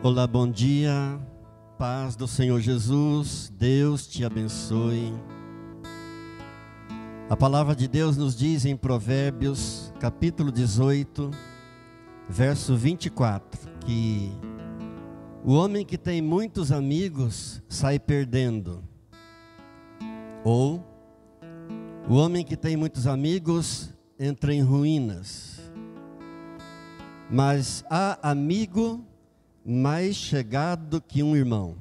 Olá, bom dia, paz do Senhor Jesus, Deus te abençoe. A palavra de Deus nos diz em Provérbios, capítulo 18, verso 24, que o homem que tem muitos amigos sai perdendo, ou o homem que tem muitos amigos entra em ruínas, mas há amigo mais chegado que um irmão.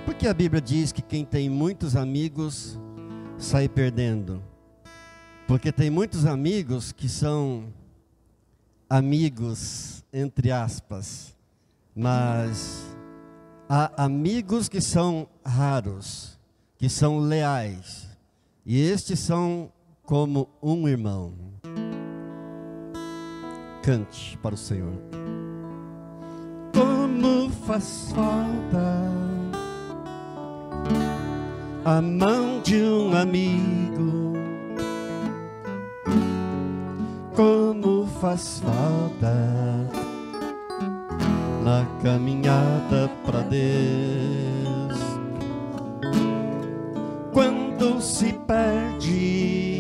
Porque a Bíblia diz que quem tem muitos amigos sai perdendo? Porque tem muitos amigos que são amigos, entre aspas, mas há amigos que são raros, que são leais, e estes são como um irmão. Cante para o Senhor. Como faz falta a mão de um amigo, como faz falta na caminhada para Deus. Quando se perde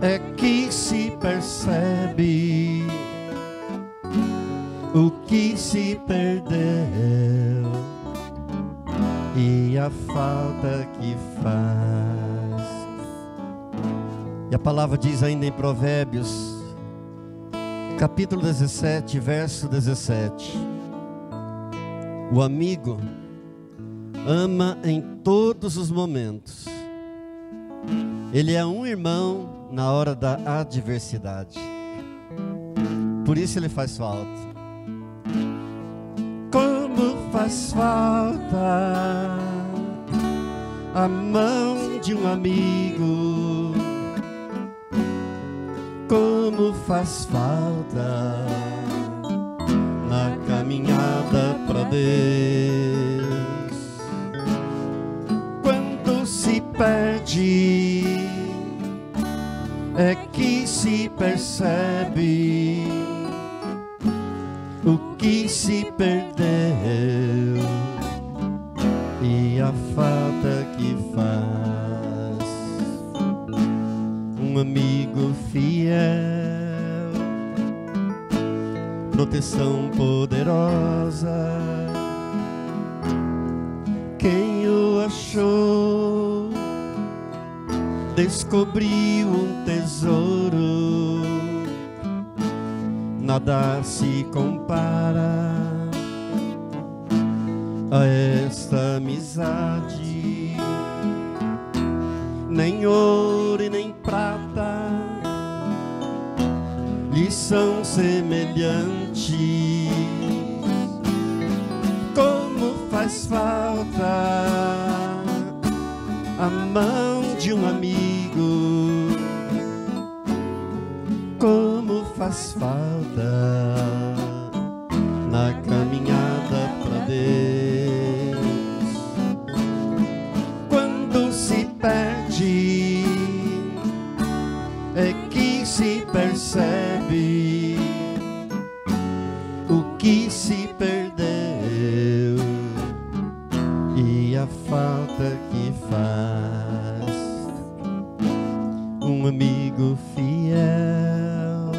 é que se percebe o que se perdeu e a falta que faz. E a palavra diz ainda em Provérbios, capítulo 17, verso 17: o amigo ama em todos os momentos, ele é um irmão na hora da adversidade, por isso ele faz falta. Como faz falta a mão de um amigo, como faz falta na caminhada para Deus. Quando se perde é que se percebe o que se perdeu e a falta que faz. Um amigo fiel, proteção poderosa, quem o achou descobriu um tesouro. Nada se compara a esta amizade, nem ouro e nem prata lhe são semelhantes. Como faz falta a mão de um amigo, como faz falta na caminhada para Deus. Quando se perde é que se percebe o que se perdeu e a falta que faz. Um amigo fiel,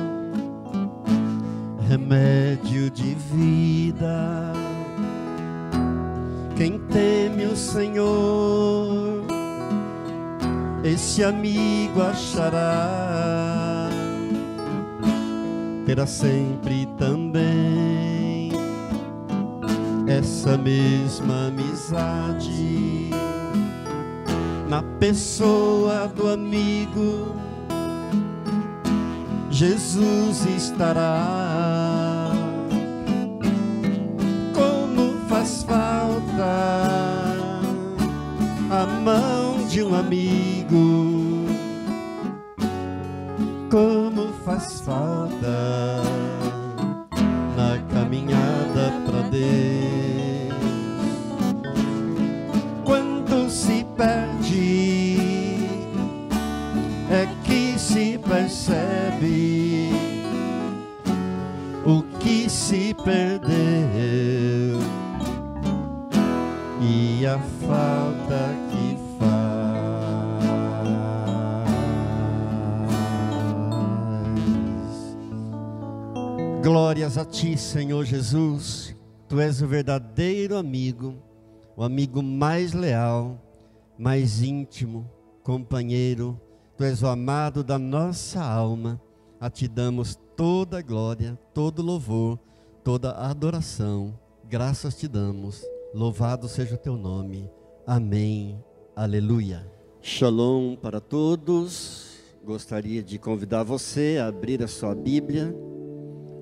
remédio de vida, quem teme o Senhor, esse amigo achará, terá sempre também essa mesma amizade na pessoa do amigo. Jesus estará. Como faz falta a mão de um amigo, como faz falta na caminhada para Deus. Quando se perde é que se percebe o que se perdeu, e a falta que faz. Glórias a ti, Senhor Jesus. Tu és o verdadeiro amigo, o amigo mais leal, mais íntimo, companheiro. Tu és o amado da nossa alma. A ti damos toda a glória, todo louvor, toda a adoração. Graças te damos. Louvado seja o teu nome. Amém. Aleluia. Shalom para todos. Gostaria de convidar você a abrir a sua Bíblia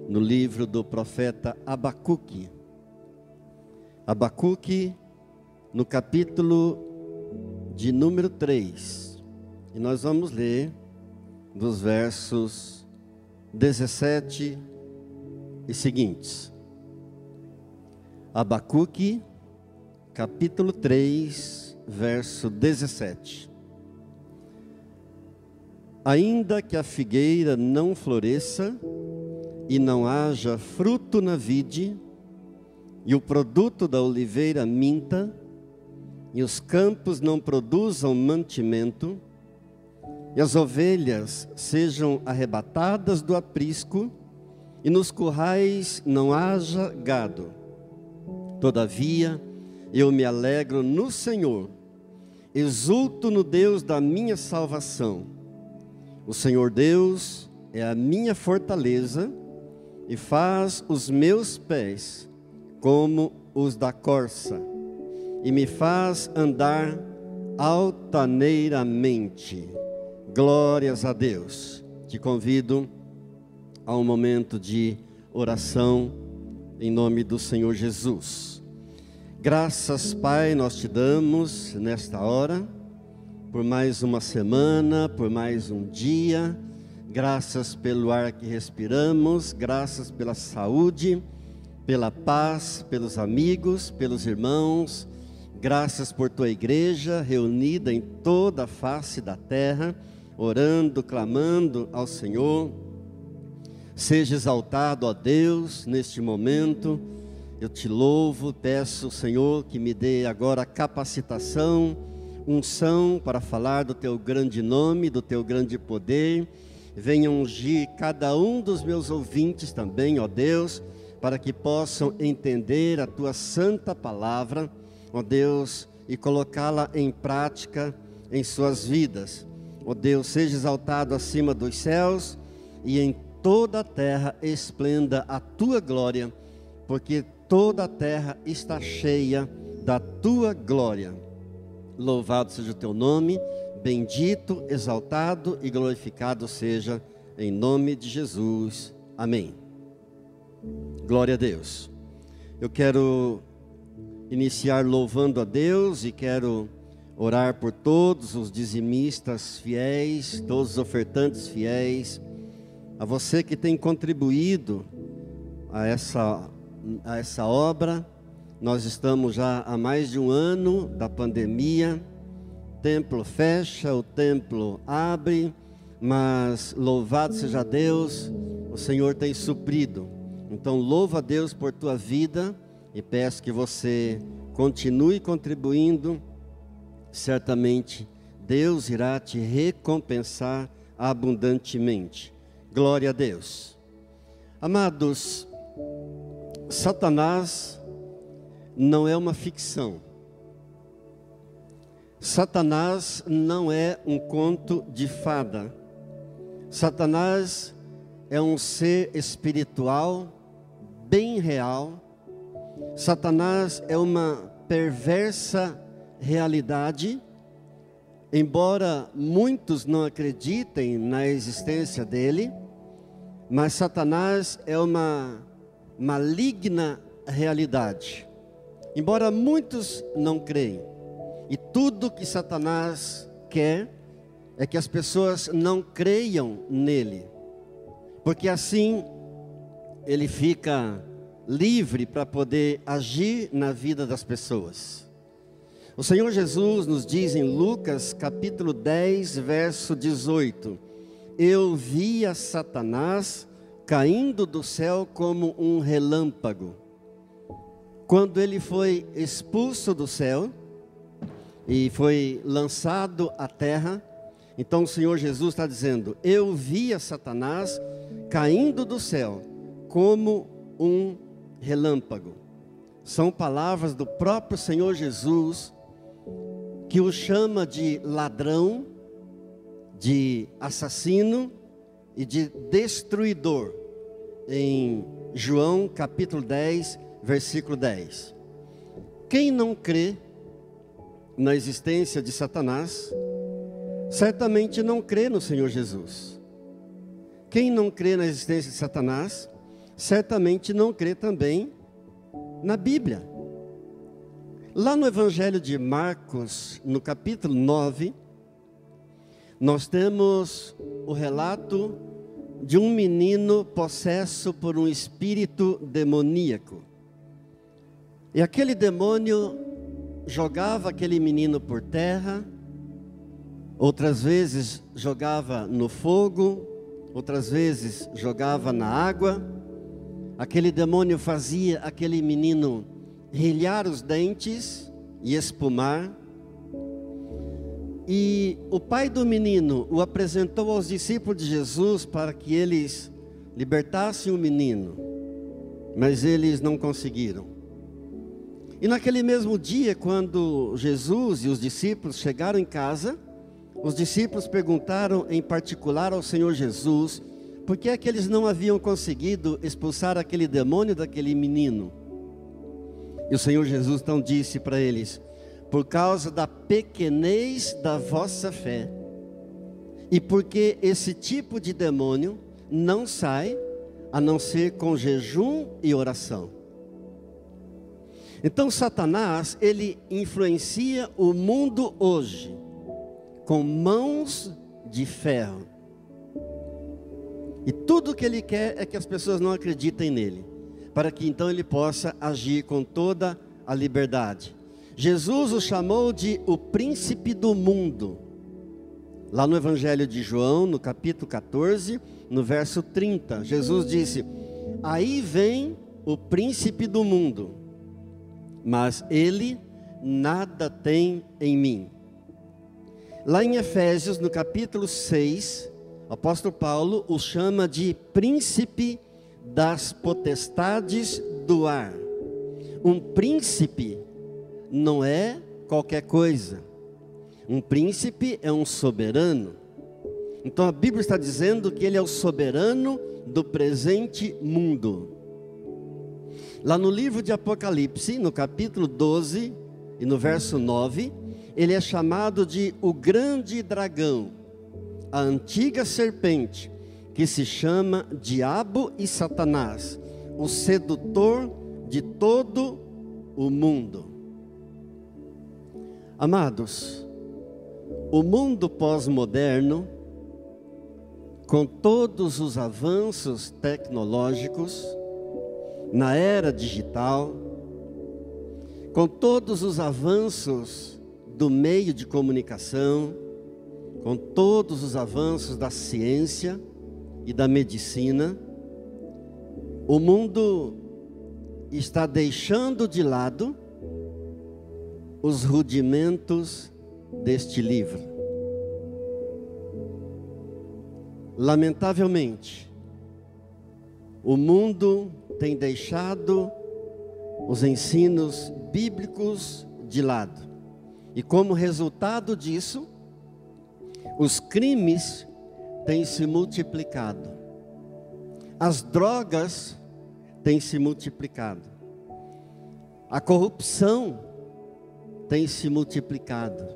no livro do profeta Abacuque. Abacuque, no capítulo de número 3. E nós vamos ler dos versos 17 e seguintes. Abacuque, capítulo 3, verso 17. Ainda que a figueira não floresça e não haja fruto na vide, e o produto da oliveira minta, e os campos não produzam mantimento, e as ovelhas sejam arrebatadas do aprisco, e nos currais não haja gado. Todavia, eu me alegro no Senhor, exulto no Deus da minha salvação. O Senhor Deus é a minha fortaleza, e faz os meus pés como os da corça, e me faz andar altaneiramente. Glórias a Deus. Te convido a um momento de oração em nome do Senhor Jesus. Graças, Pai, nós te damos nesta hora, por mais uma semana, por mais um dia. Graças pelo ar que respiramos, graças pela saúde, pela paz, pelos amigos, pelos irmãos. Graças por tua igreja reunida em toda a face da terra, orando, clamando ao Senhor. Seja exaltado, ó Deus, neste momento. Eu te louvo, peço, Senhor, que me dê agora capacitação, unção para falar do teu grande nome, do teu grande poder. Venha ungir cada um dos meus ouvintes também, ó Deus, para que possam entender a tua santa palavra, ó Deus, e colocá-la em prática em suas vidas. Ó Deus, seja exaltado acima dos céus, e em toda a terra esplenda a tua glória, porque toda a terra está cheia da tua glória. Louvado seja o teu nome, bendito, exaltado e glorificado seja em nome de Jesus. Amém. Glória a Deus. Eu quero iniciar louvando a Deus e quero orar por todos os dizimistas fiéis, todos os ofertantes fiéis, a você que tem contribuído a essa obra. Nós estamos já há mais de um ano da pandemia. O templo fecha, o templo abre, mas louvado seja Deus, o Senhor tem suprido. Então louva a Deus por tua vida e peço que você continue contribuindo. Certamente Deus irá te recompensar abundantemente. Glória a Deus. Amados, Satanás não é uma ficção. Satanás não é um conto de fada. Satanás é um ser espiritual bem real. Satanás é uma perversa realidade. Embora muitos não acreditem na existência dele, mas Satanás é uma maligna realidade. Embora muitos não creem, e tudo que Satanás quer é que as pessoas não creiam nele, porque assim ele fica livre para poder agir na vida das pessoas. O Senhor Jesus nos diz em Lucas capítulo 10, verso 18: eu via Satanás caindo do céu como um relâmpago. Quando ele foi expulso do céu e foi lançado à terra, então o Senhor Jesus está dizendo: eu via Satanás caindo do céu como um relâmpago. São palavras do próprio Senhor Jesus, que o chama de ladrão, de assassino e de destruidor, em João capítulo 10, versículo 10. Quem não crê na existência de Satanás, certamente não crê no Senhor Jesus. Quem não crê na existência de Satanás, certamente não crê também na Bíblia. Lá no Evangelho de Marcos, no capítulo 9, nós temos o relato de um menino possesso por um espírito demoníaco. E aquele demônio jogava aquele menino por terra, outras vezes jogava no fogo, outras vezes jogava na água. Aquele demônio fazia aquele menino rilhar os dentes e espumar. E o pai do menino o apresentou aos discípulos de Jesus para que eles libertassem o menino, mas eles não conseguiram. E naquele mesmo dia, quando Jesus e os discípulos chegaram em casa, os discípulos perguntaram em particular ao Senhor Jesus por que é que eles não haviam conseguido expulsar aquele demônio daquele menino. E o Senhor Jesus então disse para eles: por causa da pequenez da vossa fé, e porque esse tipo de demônio não sai, a não ser com jejum e oração. Então Satanás, ele influencia o mundo hoje, com mãos de ferro. E tudo que ele quer é que as pessoas não acreditem nele, para que então ele possa agir com toda a liberdade. Jesus o chamou de o príncipe do mundo. Lá no Evangelho de João, no capítulo 14, no verso 30, Jesus disse: aí vem o príncipe do mundo, mas ele nada tem em mim. Lá em Efésios, no capítulo 6, o apóstolo Paulo o chama de príncipe das potestades do ar. Um príncipe não é qualquer coisa. Um príncipe é um soberano. Então a Bíblia está dizendo que ele é o soberano do presente mundo. Lá no livro de Apocalipse, no capítulo 12 e no verso 9, ele é chamado de o grande dragão, a antiga serpente, que se chama Diabo e Satanás, o sedutor de todo o mundo. Amados, o mundo pós-moderno, com todos os avanços tecnológicos, na era digital, com todos os avanços do meio de comunicação, com todos os avanços da ciência e da medicina, o mundo está deixando de lado os rudimentos deste livro. Lamentavelmente, o mundo tem deixado os ensinos bíblicos de lado. E como resultado disso, os crimes têm se multiplicado. As drogas têm se multiplicado. A corrupção tem se multiplicado.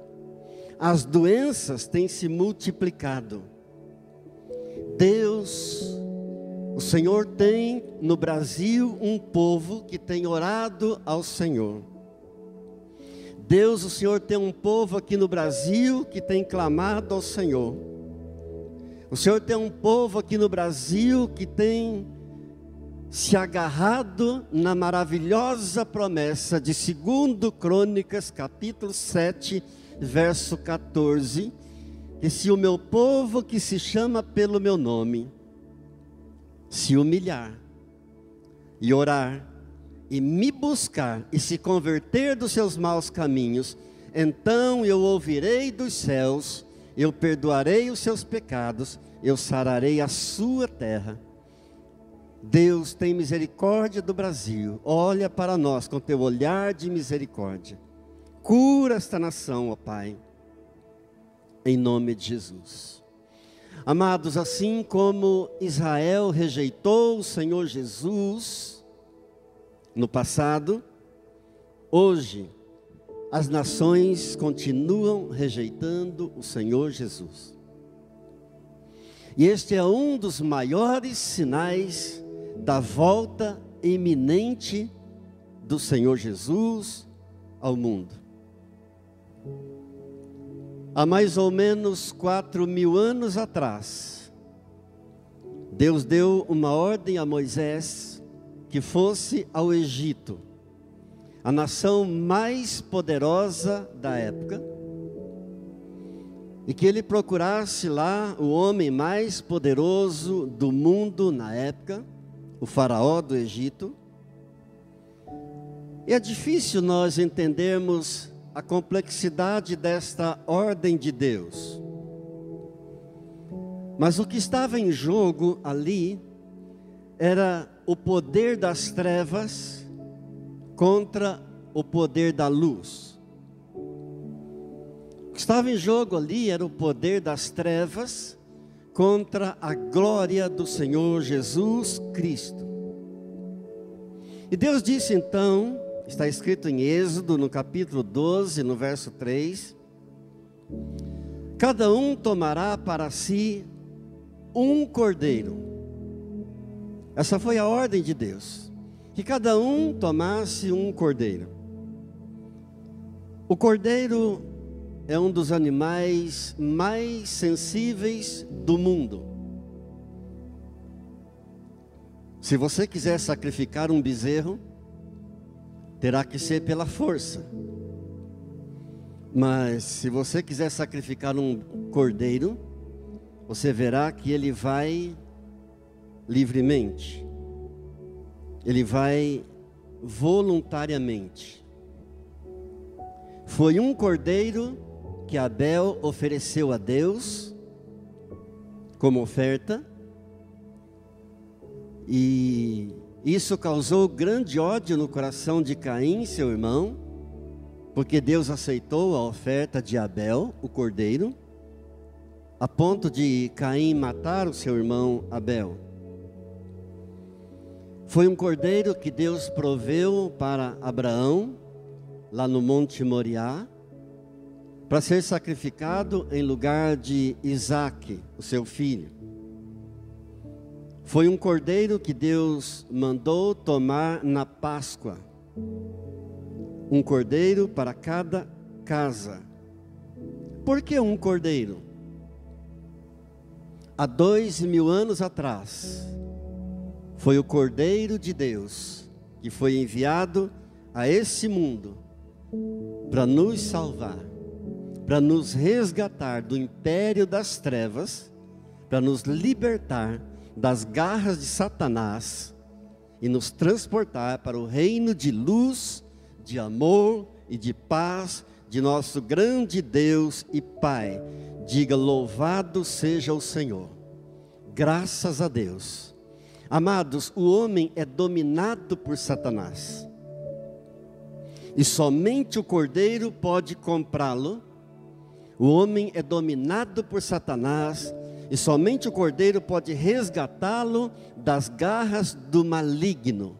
As doenças têm se multiplicado. Deus, o Senhor tem no Brasil um povo que tem orado ao Senhor. Deus, o Senhor tem um povo aqui no Brasil que tem clamado ao Senhor. O Senhor tem um povo aqui no Brasil que tem se agarrado na maravilhosa promessa de 2 Crônicas, capítulo 7, verso 14, que se o meu povo que se chama pelo meu nome se humilhar e orar e me buscar e se converter dos seus maus caminhos, então eu ouvirei dos céus, eu perdoarei os seus pecados, eu sararei a sua terra. Deus tem misericórdia do Brasil, olha para nós com teu olhar de misericórdia. Cura esta nação, ó Pai, em nome de Jesus. Amados, assim como Israel rejeitou o Senhor Jesus no passado, hoje as nações continuam rejeitando o Senhor Jesus. E este é um dos maiores sinais da volta iminente do Senhor Jesus ao mundo. Há mais ou menos 4.000 anos atrás, Deus deu uma ordem a Moisés que fosse ao Egito, a nação mais poderosa da época, e que ele procurasse lá o homem mais poderoso do mundo na época, o faraó do Egito. E é difícil nós entendermos a complexidade desta ordem de Deus. Mas o que estava em jogo ali era o poder das trevas contra o poder da luz. O que estava em jogo ali era o poder das trevas contra a glória do Senhor Jesus Cristo. E Deus disse então, está escrito em Êxodo, no capítulo 12, no verso 3, cada um tomará para si um cordeiro. Essa foi a ordem de Deus, que cada um tomasse um cordeiro. O cordeiro é um dos animais mais sensíveis do mundo. Se você quiser sacrificar um bezerro, terá que ser pela força. Mas se você quiser sacrificar um cordeiro, você verá que ele vai livremente. Ele vai voluntariamente. Foi um cordeiro que Abel ofereceu a Deus como oferta, e isso causou grande ódio no coração de Caim, seu irmão, porque Deus aceitou a oferta de Abel, o cordeiro, a ponto de Caim matar o seu irmão Abel. Foi um cordeiro que Deus proveu para Abraão, lá no Monte Moriá, para ser sacrificado em lugar de Isaque, o seu filho. Foi um cordeiro que Deus mandou tomar na Páscoa. Um cordeiro para cada casa. Por que um cordeiro? Há 2.000 anos atrás, foi o Cordeiro de Deus que foi enviado a esse mundo para nos salvar, para nos resgatar do império das trevas, para nos libertar das garras de Satanás e nos transportar para o reino de luz, de amor e de paz de nosso grande Deus e Pai. Diga: louvado seja o Senhor. Graças a Deus. Amados, o homem é dominado por Satanás. E somente o Cordeiro pode comprá-lo. O homem é dominado por Satanás. E somente o Cordeiro pode resgatá-lo das garras do maligno.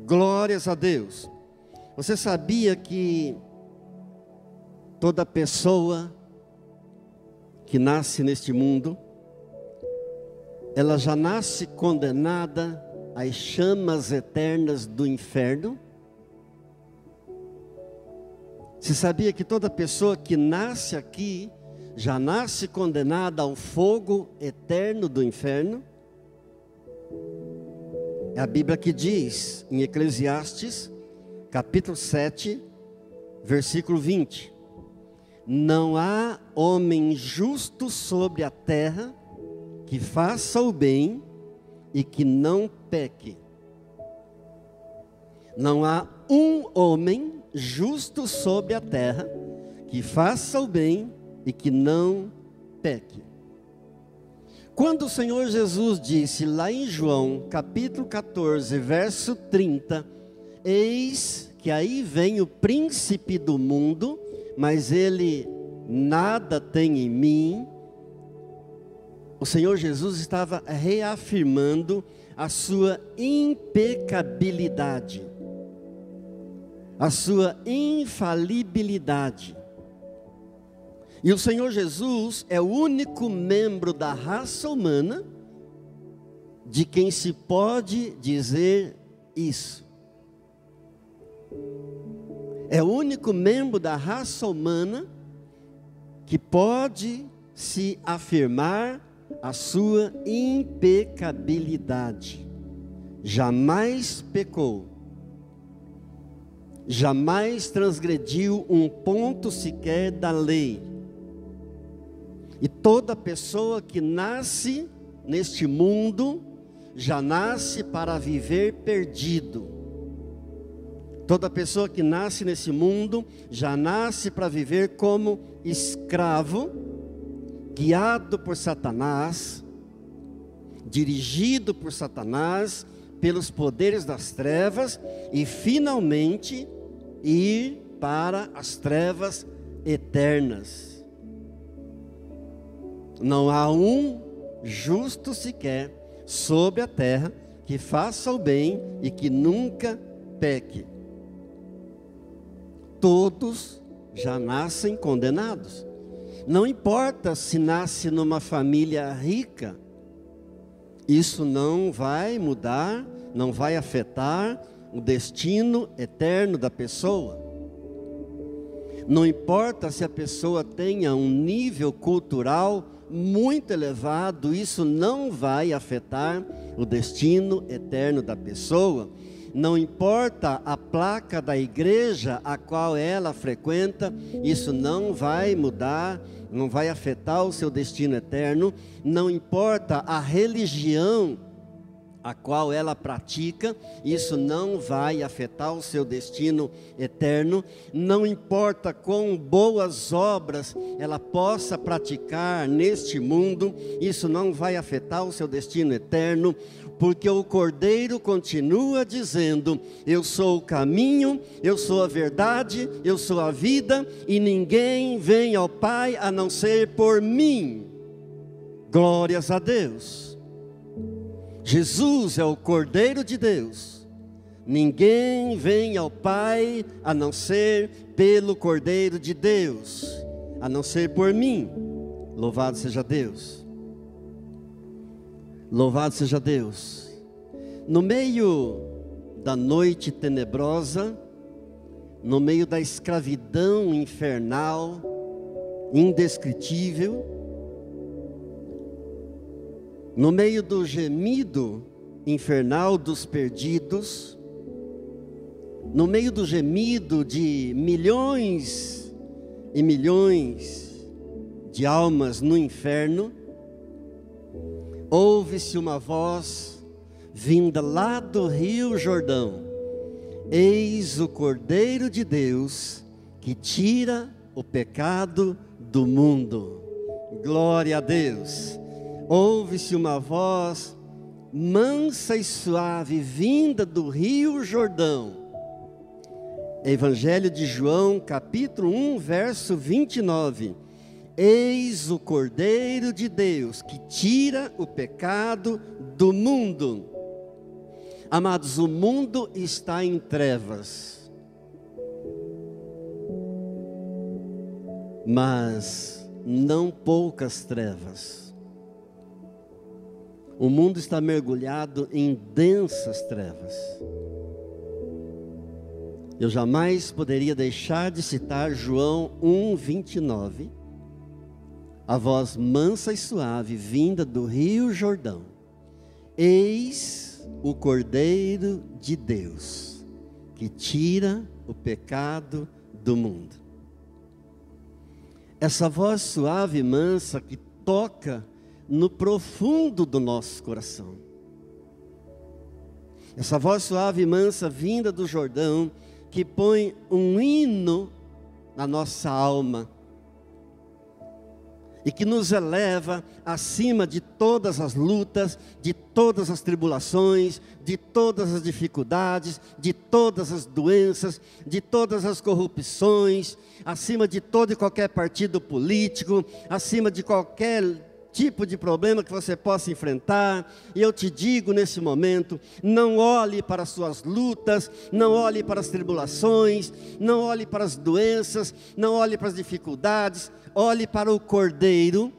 Glórias a Deus. Você sabia que toda pessoa que nasce neste mundo, ela já nasce condenada às chamas eternas do inferno? Você sabia que toda pessoa que nasce aqui já nasce condenada ao fogo eterno do inferno? É a Bíblia que diz em Eclesiastes, capítulo 7, versículo 20: não há homem justo sobre a terra que faça o bem, e que não peque. Não há um homem justo sobre a terra que faça o bem e que não peque. Quando o Senhor Jesus disse lá em João, capítulo 14, verso 30, eis que aí vem o príncipe do mundo, mas ele nada tem em mim. O Senhor Jesus estava reafirmando a sua impecabilidade, a sua infalibilidade. E o Senhor Jesus é o único membro da raça humana de quem se pode dizer isso. É o único membro da raça humana que pode se afirmar a sua impecabilidade. Jamais pecou. Jamais transgrediu um ponto sequer da lei. E toda pessoa que nasce neste mundo, já nasce para viver perdido. Toda pessoa que nasce nesse mundo, já nasce para viver como escravo, guiado por Satanás, dirigido por Satanás, pelos poderes das trevas, e finalmente ir para as trevas eternas. Não há um justo sequer sobre a terra que faça o bem e que nunca peque. Todos já nascem condenados. Não importa se nasce numa família rica, isso não vai mudar, não vai afetar o destino eterno da pessoa. Não importa se a pessoa tenha um nível cultural muito elevado, isso não vai afetar o destino eterno da pessoa. Não importa a placa da igreja a qual ela frequenta, isso não vai mudar, não vai afetar o seu destino eterno. Não importa a religião a qual ela pratica, isso não vai afetar o seu destino eterno. Não importa quão boas obras ela possa praticar neste mundo, isso não vai afetar o seu destino eterno, porque o Cordeiro continua dizendo: eu sou o caminho, eu sou a verdade, eu sou a vida, e ninguém vem ao Pai a não ser por mim. Glórias a Deus. Jesus é o Cordeiro de Deus. Ninguém vem ao Pai a não ser pelo Cordeiro de Deus, a não ser por mim. Louvado seja Deus. Louvado seja Deus. No meio da noite tenebrosa, no meio da escravidão infernal, indescritível, no meio do gemido infernal dos perdidos, no meio do gemido de milhões e milhões de almas no inferno, ouve-se uma voz vinda lá do Rio Jordão: eis o Cordeiro de Deus que tira o pecado do mundo. Glória a Deus. Ouve-se uma voz mansa e suave vinda do Rio Jordão. Evangelho de João, capítulo 1, verso 29. Eis o Cordeiro de Deus que tira o pecado do mundo. Amados, o mundo está em trevas, mas não poucas trevas. O mundo está mergulhado em densas trevas. Eu jamais poderia deixar de citar João 1:29, a voz mansa e suave vinda do Rio Jordão. Eis o Cordeiro de Deus que tira o pecado do mundo. Essa voz suave e mansa que toca no profundo do nosso coração. Essa voz suave e mansa vinda do Jordão, que põe um hino na nossa alma e que nos eleva acima de todas as lutas, de todas as tribulações, de todas as dificuldades, de todas as doenças, de todas as corrupções, acima de todo e qualquer partido político, acima de qualquer tipo de problema que você possa enfrentar. E eu te digo nesse momento, não olhe para as suas lutas, não olhe para as tribulações, não olhe para as doenças, não olhe para as dificuldades, olhe para o Cordeiro.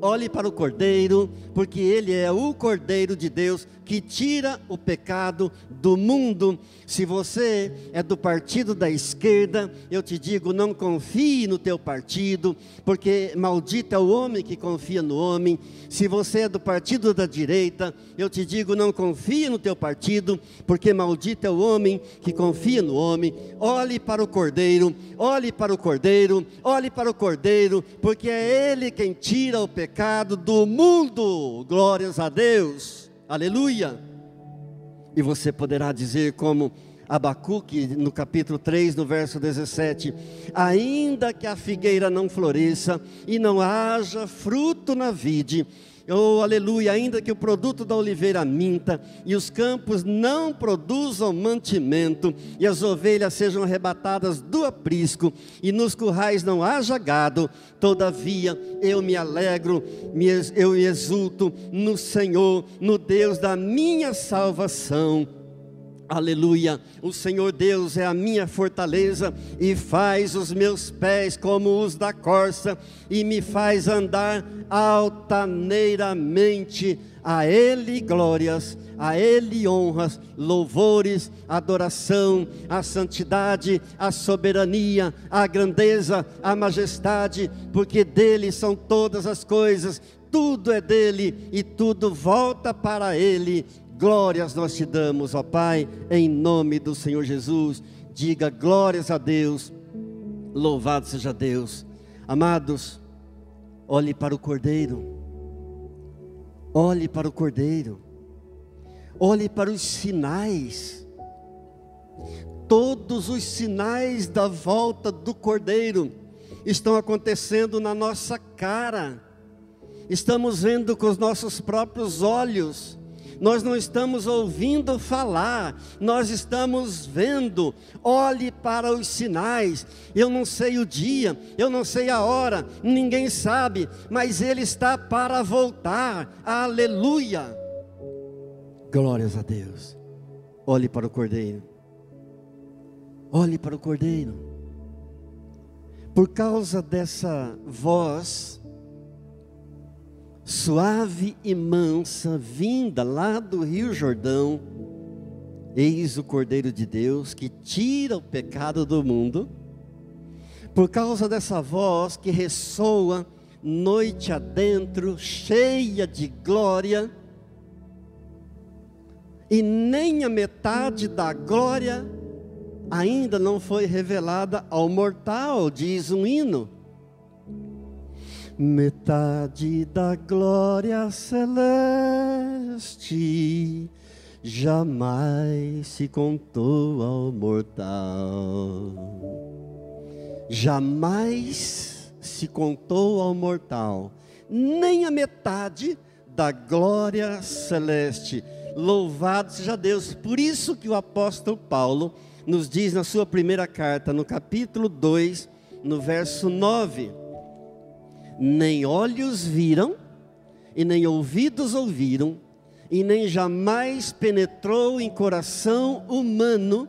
Olhe para o Cordeiro, porque Ele é o Cordeiro de Deus que tira o pecado do mundo. Se você é do partido da esquerda, eu te digo, não confie no teu partido, porque maldito é o homem que confia no homem. Se você é do partido da direita, eu te digo, não confie no teu partido, porque maldito é o homem que confia no homem. Olhe para o Cordeiro, olhe para o Cordeiro, olhe para o Cordeiro, porque é Ele quem tira o pecado do mundo. Glórias a Deus, aleluia. E você poderá dizer como Abacuque, no capítulo 3, no verso 17: ainda que a figueira não floresça e não haja fruto na vide, oh aleluia, ainda que o produto da oliveira minta e os campos não produzam mantimento e as ovelhas sejam arrebatadas do aprisco e nos currais não haja gado, todavia eu me alegro, eu exulto no Senhor, no Deus da minha salvação. Aleluia, o Senhor Deus é a minha fortaleza e faz os meus pés como os da corça e me faz andar altaneiramente. A Ele glórias, a Ele honras, louvores, adoração, a santidade, a soberania, a grandeza, a majestade, porque dele são todas as coisas, tudo é dele e tudo volta para Ele. Glórias nós te damos, ó Pai, em nome do Senhor Jesus. Diga glórias a Deus, louvado seja Deus. Amados, olhe para o Cordeiro, olhe para o Cordeiro, olhe para os sinais, todos os sinais da volta do Cordeiro estão acontecendo na nossa cara, estamos vendo com os nossos próprios olhos. Nós não estamos ouvindo falar, nós estamos vendo. Olhe para os sinais. Eu não sei o dia, eu não sei a hora, ninguém sabe, mas Ele está para voltar. Aleluia, glórias a Deus. Olhe para o Cordeiro, olhe para o Cordeiro. Por causa dessa voz suave e mansa, vinda lá do Rio Jordão, eis o Cordeiro de Deus que tira o pecado do mundo. Por causa dessa voz que ressoa noite adentro, cheia de glória, e nem a metade da glória ainda não foi revelada ao mortal, diz um hino. Metade da glória celeste jamais se contou ao mortal. Jamais se contou ao mortal, nem a metade da glória celeste. Louvado seja Deus. Por isso que o apóstolo Paulo nos diz na sua primeira carta, no capítulo 2, no verso 9: nem olhos viram, e nem ouvidos ouviram, e nem jamais penetrou em coração humano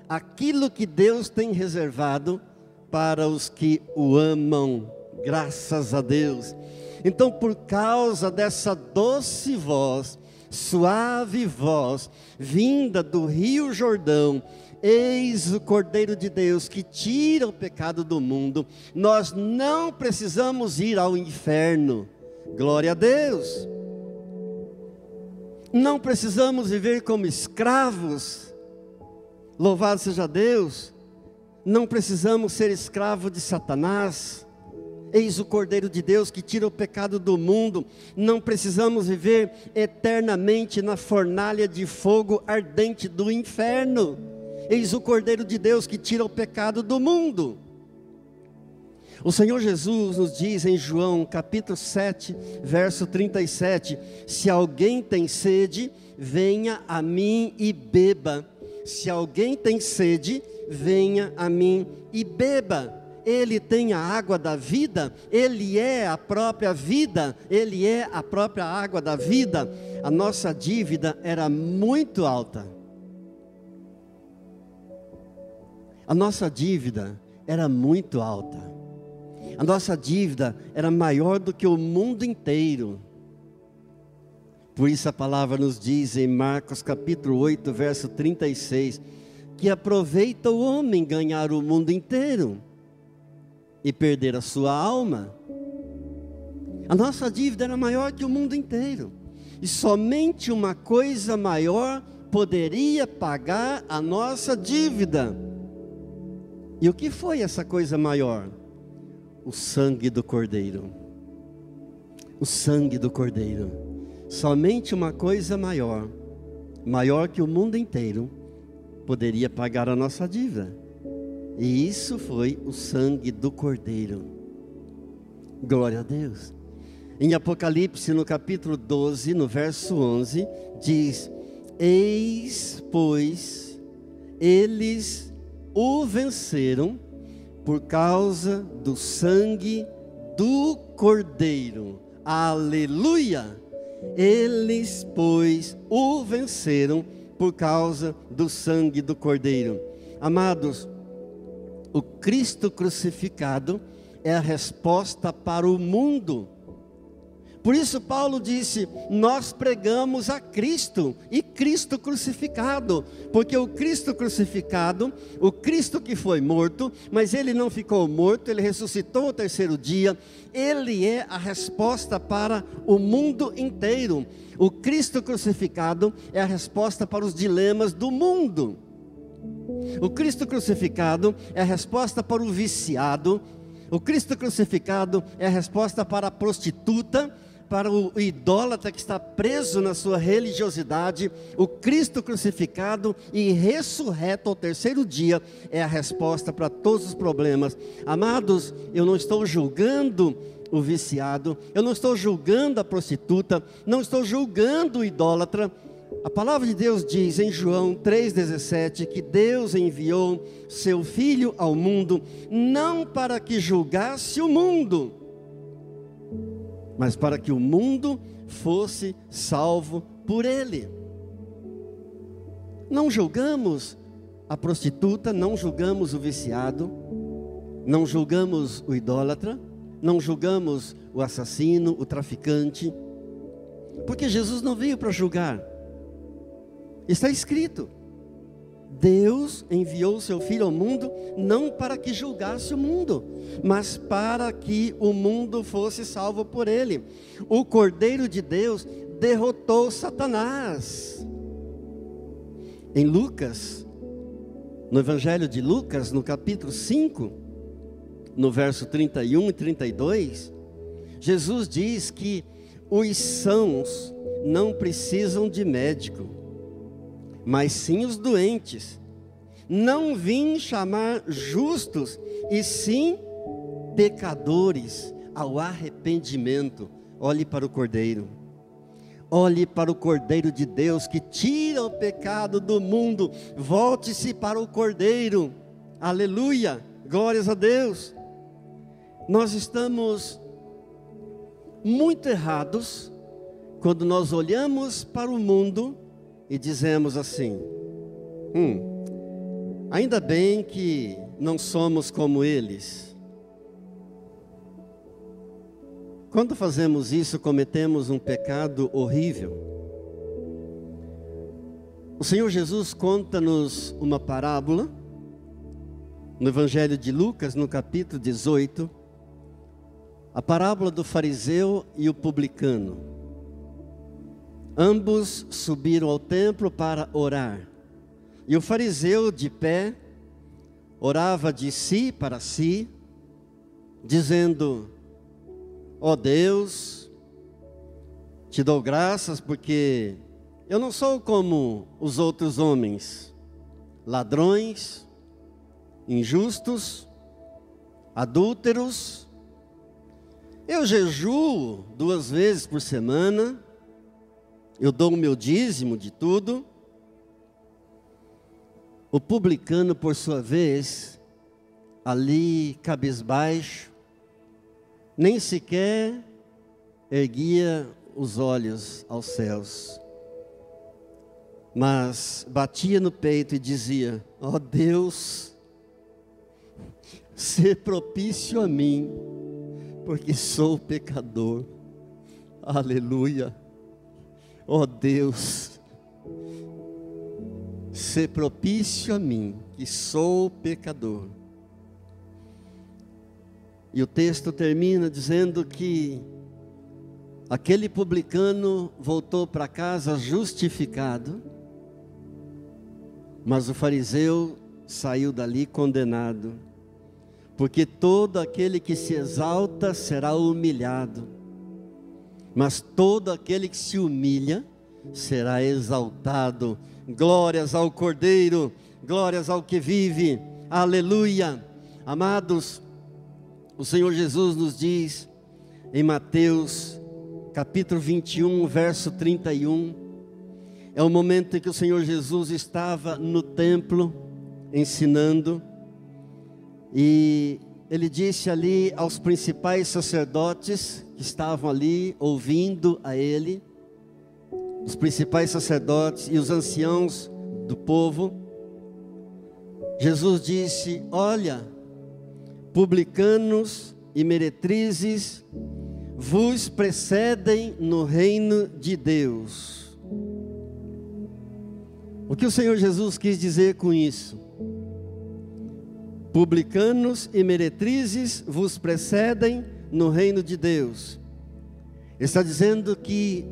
aquilo que Deus tem reservado para os que o amam. Graças a Deus. Então, por causa dessa doce voz, suave voz, vinda do Rio Jordão, eis o Cordeiro de Deus que tira o pecado do mundo. Nós não precisamos ir ao inferno, glória a Deus. Não precisamos viver como escravos, louvado seja Deus. Não precisamos ser escravos de Satanás. Eis o Cordeiro de Deus que tira o pecado do mundo. Não precisamos viver eternamente na fornalha de fogo ardente do inferno. Eis o Cordeiro de Deus que tira o pecado do mundo. O Senhor Jesus nos diz em João capítulo 7, verso 37, se alguém tem sede, venha a mim e beba. Se alguém tem sede, venha a mim e beba. Ele tem a água da vida, Ele é a própria vida, Ele é a própria água da vida. A nossa dívida era muito alta. A nossa dívida era muito alta. A nossa dívida era maior do que o mundo inteiro. Por isso a palavra nos diz em Marcos capítulo 8, verso 36, que aproveita o homem ganhar o mundo inteiro e perder a sua alma. A nossa dívida era maior que o mundo inteiro. E somente uma coisa maior poderia pagar a nossa dívida. E o que foi essa coisa maior? O sangue do Cordeiro. O sangue do Cordeiro. Somente uma coisa maior, maior que o mundo inteiro, poderia pagar a nossa dívida. E isso foi o sangue do Cordeiro. Glória a Deus. Em Apocalipse, no capítulo 12, no verso 11, diz: eis, pois, eles o venceram por causa do sangue do Cordeiro. Aleluia! Eles, pois, o venceram por causa do sangue do Cordeiro. Amados, o Cristo crucificado é a resposta para o mundo. Por isso Paulo disse, nós pregamos a Cristo e Cristo crucificado, porque o Cristo crucificado, o Cristo que foi morto, mas ele não ficou morto, ele ressuscitou ao terceiro dia, ele é a resposta para o mundo inteiro. O Cristo crucificado é a resposta para os dilemas do mundo. O Cristo crucificado é a resposta para o viciado. O Cristo crucificado é a resposta para a prostituta, para o idólatra que está preso na sua religiosidade. O Cristo crucificado e ressurreto ao terceiro dia é a resposta para todos os problemas. Amados, eu não estou julgando o viciado, eu não estou julgando a prostituta, não estou julgando o idólatra. A palavra de Deus diz em João 3,17 que Deus enviou seu Filho ao mundo, não para que julgasse o mundo, mas para que o mundo fosse salvo por ele. Não julgamos a prostituta, não julgamos o viciado, não julgamos o idólatra, não julgamos o assassino, o traficante, porque Jesus não veio para julgar. Está escrito, Deus enviou o seu Filho ao mundo, não para que julgasse o mundo, mas para que o mundo fosse salvo por ele. O Cordeiro de Deus derrotou Satanás. Em Lucas, no Evangelho de Lucas, no capítulo 5, no verso 31 e 32, Jesus diz que os sãos não precisam de médico, mas sim os doentes. Não vim chamar justos, e sim pecadores ao arrependimento. Olhe para o Cordeiro. Olhe para o Cordeiro de Deus que tira o pecado do mundo. Volte-se para o Cordeiro. Aleluia, glórias a Deus. Nós estamos muito errados quando nós olhamos para o mundo e dizemos assim, ainda bem que não somos como eles. Quando fazemos isso, cometemos um pecado horrível. O Senhor Jesus conta-nos uma parábola, no Evangelho de Lucas, no capítulo 18, a parábola do fariseu e o publicano. Ambos subiram ao templo para orar. E o fariseu, de pé, orava de si para si, dizendo: Ó Deus, te dou graças porque eu não sou como os outros homens, ladrões, injustos, adúlteros. Eu jejuo 2 vezes por semana, eu dou o meu dízimo de tudo. O publicano, por sua vez, ali cabisbaixo, nem sequer erguia os olhos aos céus, mas batia no peito e dizia: ó Deus, sê propício a mim, porque sou pecador. Aleluia. Ó Deus, sê propício a mim, que sou pecador. E o texto termina dizendo que aquele publicano voltou para casa justificado, mas o fariseu saiu dali condenado, porque todo aquele que se exalta será humilhado, mas todo aquele que se humilha será exaltado. Glórias ao Cordeiro, glórias ao que vive, aleluia. Amados, o Senhor Jesus nos diz em Mateus capítulo 21, verso 31, é o momento em que o Senhor Jesus estava no templo ensinando, e Ele disse ali aos principais sacerdotes que estavam ali ouvindo a Ele, os principais sacerdotes e os anciãos do povo, Jesus disse: olha, publicanos e meretrizes vos precedem no reino de Deus. O que o Senhor Jesus quis dizer com isso? Publicanos e meretrizes vos precedem no reino de Deus. Ele está dizendo que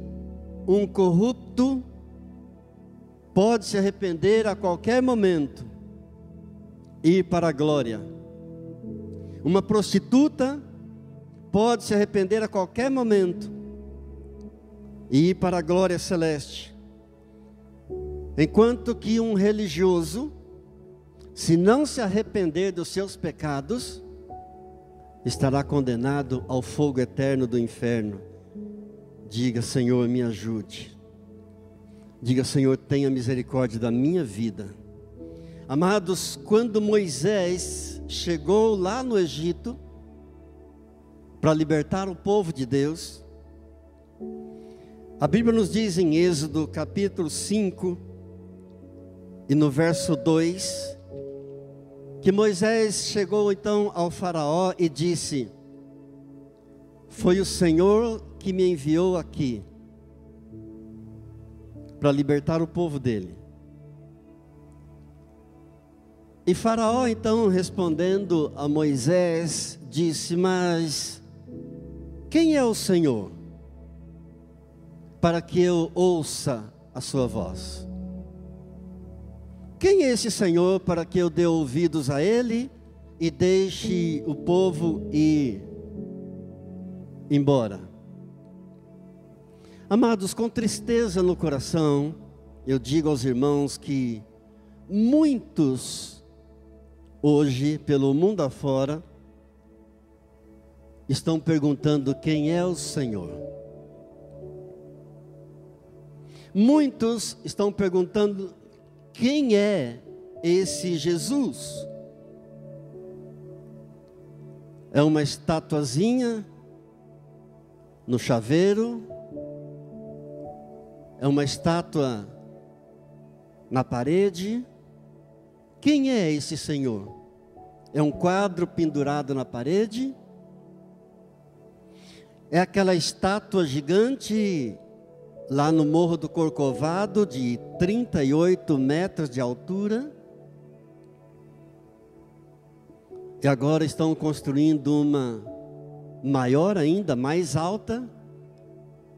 um corrupto pode se arrepender a qualquer momento e ir para a glória. Uma prostituta pode se arrepender a qualquer momento e ir para a glória celeste. Enquanto que um religioso, se não se arrepender dos seus pecados, estará condenado ao fogo eterno do inferno. Diga: Senhor, me ajude. Diga: Senhor, tenha misericórdia da minha vida. Amados, quando Moisés chegou lá no Egito para libertar o povo de Deus, a Bíblia nos diz em Êxodo capítulo 5 e no verso 2, que Moisés chegou então ao faraó e disse: foi o Senhor que me enviou aqui para libertar o povo dele. E Faraó então, respondendo a Moisés, disse: mas quem é o Senhor para que eu ouça a sua voz? Quem é esse Senhor para que eu dê ouvidos a ele e deixe o povo ir embora? Amados, com tristeza no coração, eu digo aos irmãos que muitos hoje, pelo mundo afora, estão perguntando quem é o Senhor. Muitos estão perguntando quem é esse Jesus. É uma estatuazinha no chaveiro? É uma estátua na parede? Quem é esse Senhor? É um quadro pendurado na parede? É aquela estátua gigante lá no Morro do Corcovado, de 38 metros de altura? E agora estão construindo uma maior ainda, mais alta,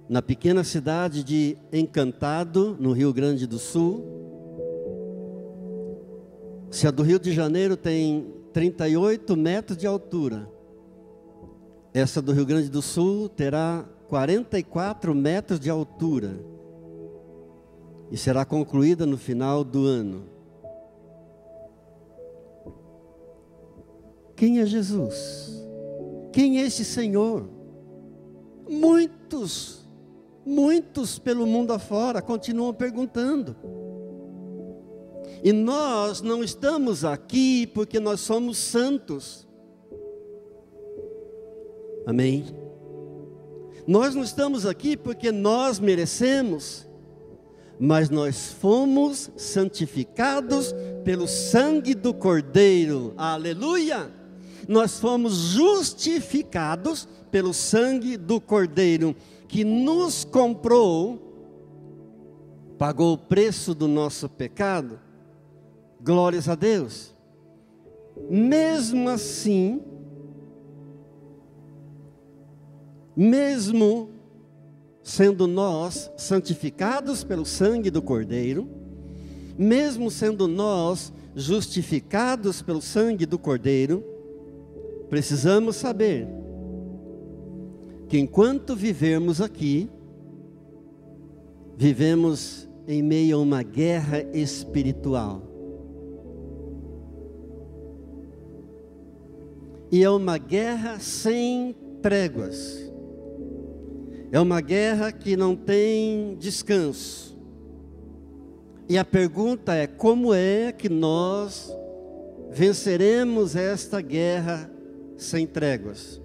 na pequena cidade de Encantado, no Rio Grande do Sul. Se a do Rio de Janeiro tem 38 metros de altura, Essa do Rio Grande do Sul terá 44 metros de altura e será concluída no final do ano. Quem é Jesus? Quem é esse Senhor? Muitos pelo mundo afora continuam perguntando. E nós não estamos aqui porque nós somos santos. Amém? Nós não estamos aqui porque nós merecemos, mas nós fomos santificados pelo sangue do Cordeiro. Aleluia! Nós fomos justificados pelo sangue do Cordeiro, que nos comprou, pagou o preço do nosso pecado. Glórias a Deus. Mesmo assim, mesmo sendo nós santificados pelo sangue do Cordeiro, mesmo sendo nós justificados pelo sangue do Cordeiro, precisamos saber que enquanto vivermos aqui, vivemos em meio a uma guerra espiritual. E é uma guerra sem tréguas. É uma guerra que não tem descanso. E a pergunta é: como é que nós venceremos esta guerra sem tréguas?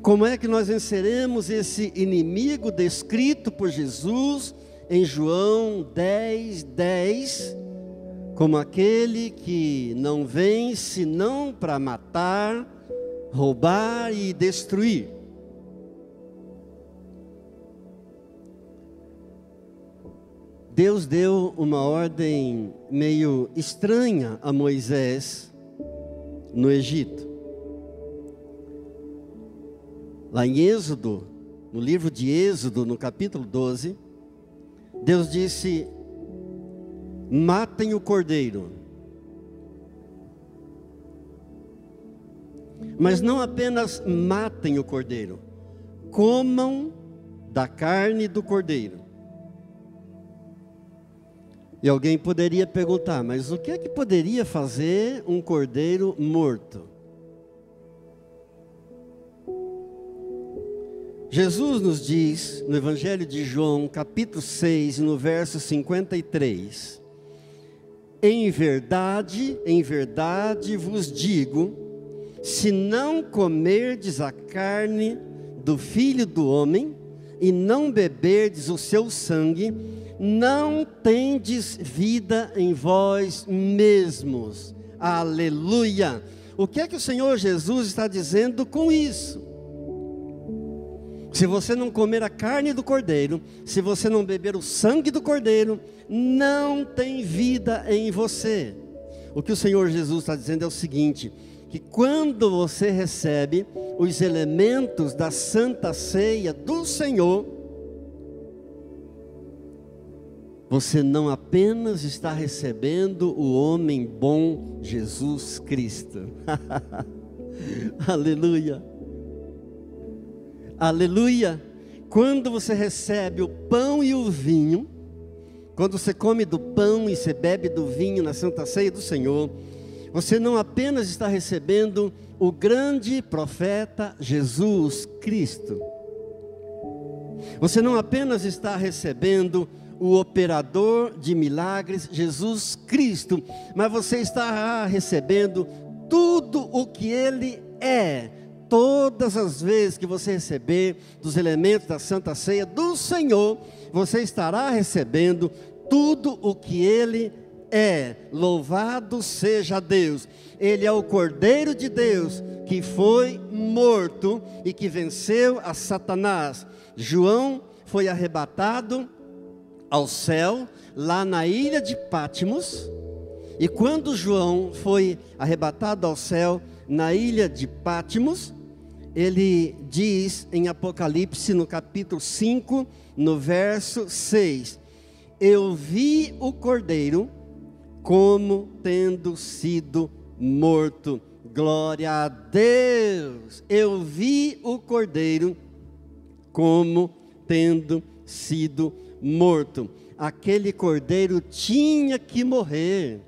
Como é que nós venceremos esse inimigo descrito por Jesus em João 10:10, como aquele que não vem senão para matar, roubar e destruir? Deus deu uma ordem meio estranha a Moisés no Egito. Lá em Êxodo, no livro de Êxodo, no capítulo 12, Deus disse: matem o cordeiro. Mas não apenas matem o cordeiro, comam da carne do cordeiro. E alguém poderia perguntar: mas o que é que poderia fazer um cordeiro morto? Jesus nos diz no Evangelho de João, capítulo 6, no verso 53: em verdade vos digo, se não comerdes a carne do Filho do Homem e não beberdes o seu sangue, não tendes vida em vós mesmos. Aleluia! O que é que o Senhor Jesus está dizendo com isso? Se você não comer a carne do cordeiro, se você não beber o sangue do cordeiro, não tem vida em você. O que o Senhor Jesus está dizendo é o seguinte: que quando você recebe os elementos da Santa Ceia do Senhor, você não apenas está recebendo o homem bom Jesus Cristo. Aleluia! Aleluia! Quando você recebe o pão e o vinho, quando você come do pão e você bebe do vinho na Santa Ceia do Senhor, você não apenas está recebendo o grande profeta Jesus Cristo, você não apenas está recebendo o operador de milagres Jesus Cristo, mas você está recebendo tudo o que Ele é. Todas as vezes que você receber dos elementos da Santa Ceia do Senhor, você estará recebendo tudo o que Ele é. Louvado seja Deus! Ele é o Cordeiro de Deus que foi morto e que venceu a Satanás. João foi arrebatado ao céu, lá na ilha de Patmos. E quando João foi arrebatado ao céu, na ilha de Patmos, ele diz em Apocalipse, no capítulo 5, no verso 6: eu vi o Cordeiro como tendo sido morto. Glória a Deus. Eu vi o cordeiro como tendo sido morto. Aquele cordeiro tinha que morrer.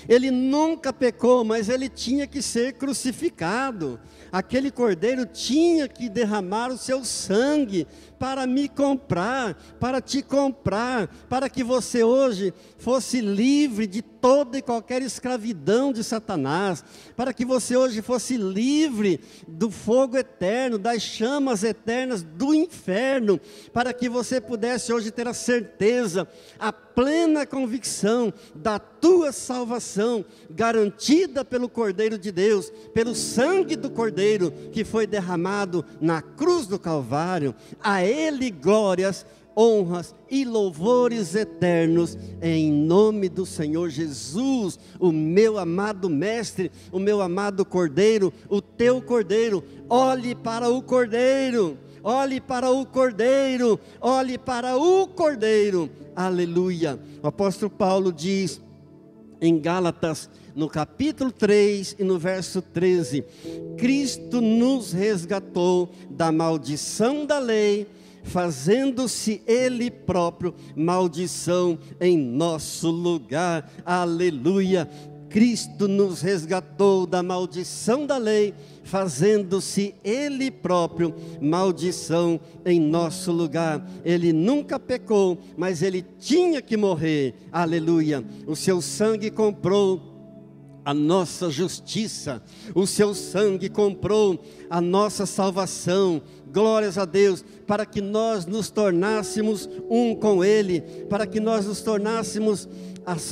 Ele nunca pecou, mas ele tinha que ser crucificado. Aquele cordeiro tinha que derramar o seu sangue para me comprar, para te comprar, para que você hoje fosse livre de toda e qualquer escravidão de Satanás, para que você hoje fosse livre do fogo eterno, das chamas eternas do inferno, para que você pudesse hoje ter a certeza, a plena convicção da tua salvação, garantida pelo Cordeiro de Deus, pelo sangue do Cordeiro que foi derramado na cruz do Calvário. A Ele glórias, honras e louvores eternos, em nome do Senhor Jesus, o meu amado Mestre, o meu amado Cordeiro, o teu Cordeiro. Olhe para o Cordeiro, olhe para o Cordeiro, olhe para o Cordeiro, aleluia. O apóstolo Paulo diz em Gálatas, no capítulo 3 e no verso 13, Cristo nos resgatou da maldição da lei, fazendo-se Ele próprio maldição em nosso lugar, aleluia. Cristo nos resgatou da maldição da lei, fazendo-se Ele próprio maldição em nosso lugar. Ele nunca pecou, mas Ele tinha que morrer, aleluia. O seu sangue comprou a nossa justiça, o seu sangue comprou a nossa salvação, glórias a Deus, para que nós nos tornássemos um com Ele, para que nós nos tornássemos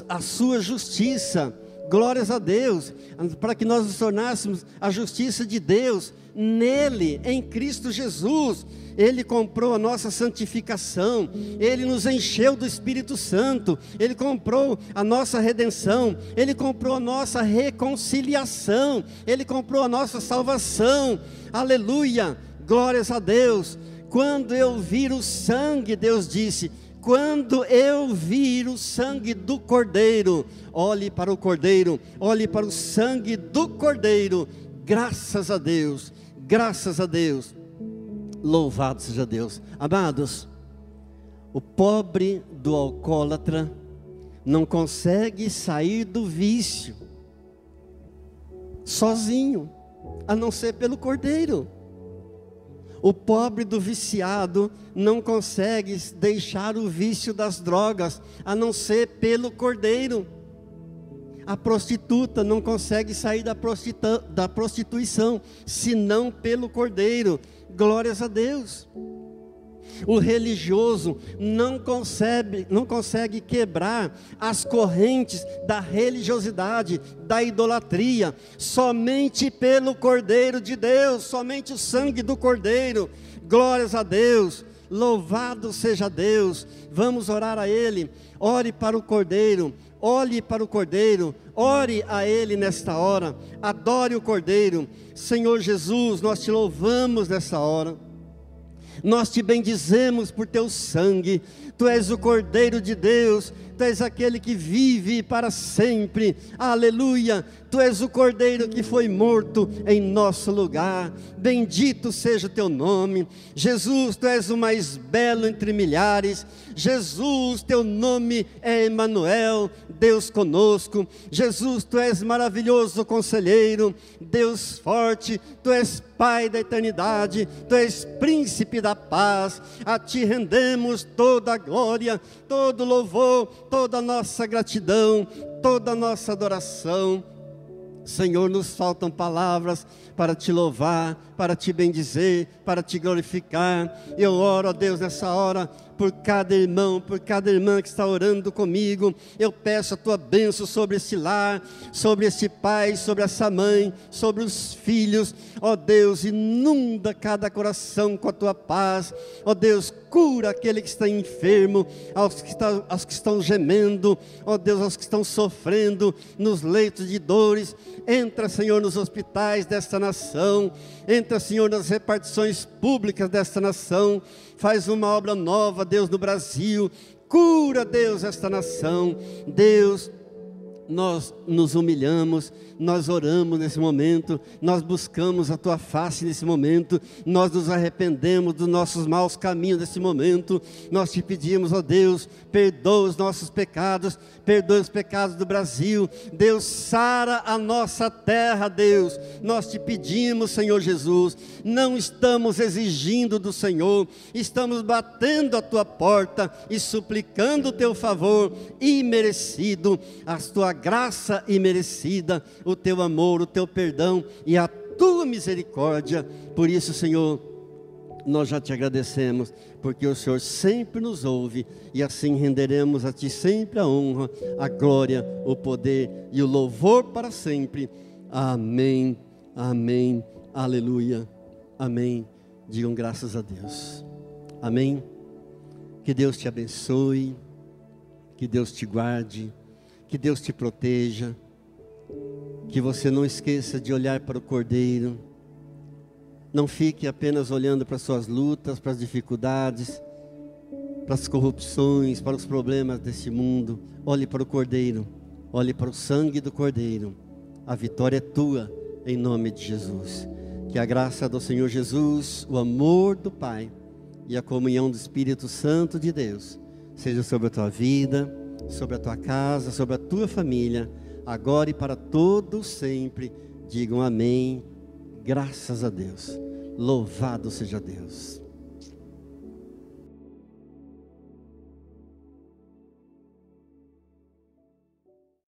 a sua justiça, glórias a Deus, para que nós nos tornássemos a justiça de Deus, nele, em Cristo Jesus. Ele comprou a nossa santificação, Ele nos encheu do Espírito Santo, Ele comprou a nossa redenção, Ele comprou a nossa reconciliação, Ele comprou a nossa salvação, aleluia, glórias a Deus. Quando eu vir o sangue, Deus disse, quando eu vir o sangue do Cordeiro, olhe para o Cordeiro, olhe para o sangue do Cordeiro, graças a Deus, graças a Deus. Louvado seja Deus. Amados, o pobre do alcoólatra não consegue sair do vício sozinho, a não ser pelo Cordeiro. O pobre do viciado não consegue deixar o vício das drogas, a não ser pelo Cordeiro. A prostituta não consegue sair da prostituição, senão pelo Cordeiro. Glórias a Deus. O religioso não consegue quebrar as correntes da religiosidade, da idolatria, somente pelo Cordeiro de Deus, somente o sangue do Cordeiro. Glórias a Deus, louvado seja Deus. Vamos orar a Ele. Ore para o Cordeiro, olhe para o Cordeiro, ore a Ele nesta hora, adore o Cordeiro. Senhor Jesus, nós te louvamos nessa hora, nós te bendizemos por teu sangue. Tu és o Cordeiro de Deus, Tu és aquele que vive para sempre, aleluia. Tu és o Cordeiro que foi morto em nosso lugar, bendito seja o teu nome. Jesus, Tu és o mais belo entre milhares. Jesus, Teu nome é Emanuel, Deus conosco. Jesus, Tu és maravilhoso conselheiro, Deus forte. Tu és Pai da eternidade, Tu és príncipe da paz. A Ti rendemos toda a glória, todo louvor, toda a nossa gratidão, toda a nossa adoração. Senhor, nos faltam palavras para Te louvar, para Te bendizer, para Te glorificar. Eu oro, ó Deus, nessa hora, por cada irmão, por cada irmã que está orando comigo. Eu peço a Tua bênção sobre esse lar, sobre esse pai, sobre essa mãe, sobre os filhos. Ó Deus, inunda cada coração com a Tua paz. Ó Deus, cura aquele que está enfermo, aos que estão gemendo, ó Deus, aos que estão sofrendo nos leitos de dores. Entra, Senhor, nos hospitais desta nação. Entra, Senhor, nas repartições públicas desta nação. Faz uma obra nova, Deus, no Brasil. Cura, Deus, esta nação. Deus, nós nos humilhamos, nós oramos nesse momento, nós buscamos a Tua face nesse momento, nós nos arrependemos dos nossos maus caminhos nesse momento, nós Te pedimos, ó Deus, perdoa os nossos pecados, perdoa os pecados do Brasil, Deus, sara a nossa terra, Deus, nós Te pedimos, Senhor Jesus, não estamos exigindo do Senhor, estamos batendo a Tua porta e suplicando o Teu favor imerecido, a Tua graça imerecida, o Teu amor, o Teu perdão e a Tua misericórdia. Por isso, Senhor, nós já Te agradecemos, porque o Senhor sempre nos ouve, e assim renderemos a Ti sempre a honra, a glória, o poder e o louvor para sempre. Amém, amém, aleluia, amém. Digam graças a Deus. Amém. Que Deus te abençoe, que Deus te guarde, que Deus te proteja, que você não esqueça de olhar para o Cordeiro, não fique apenas olhando para as suas lutas, para as dificuldades, para as corrupções, para os problemas desse mundo. Olhe para o Cordeiro, olhe para o sangue do Cordeiro. A vitória é tua, em nome de Jesus. Que a graça do Senhor Jesus, o amor do Pai e a comunhão do Espírito Santo de Deus seja sobre a tua vida, sobre a tua casa, sobre a tua família, agora e para todos sempre. Digam amém, graças a Deus, louvado seja Deus.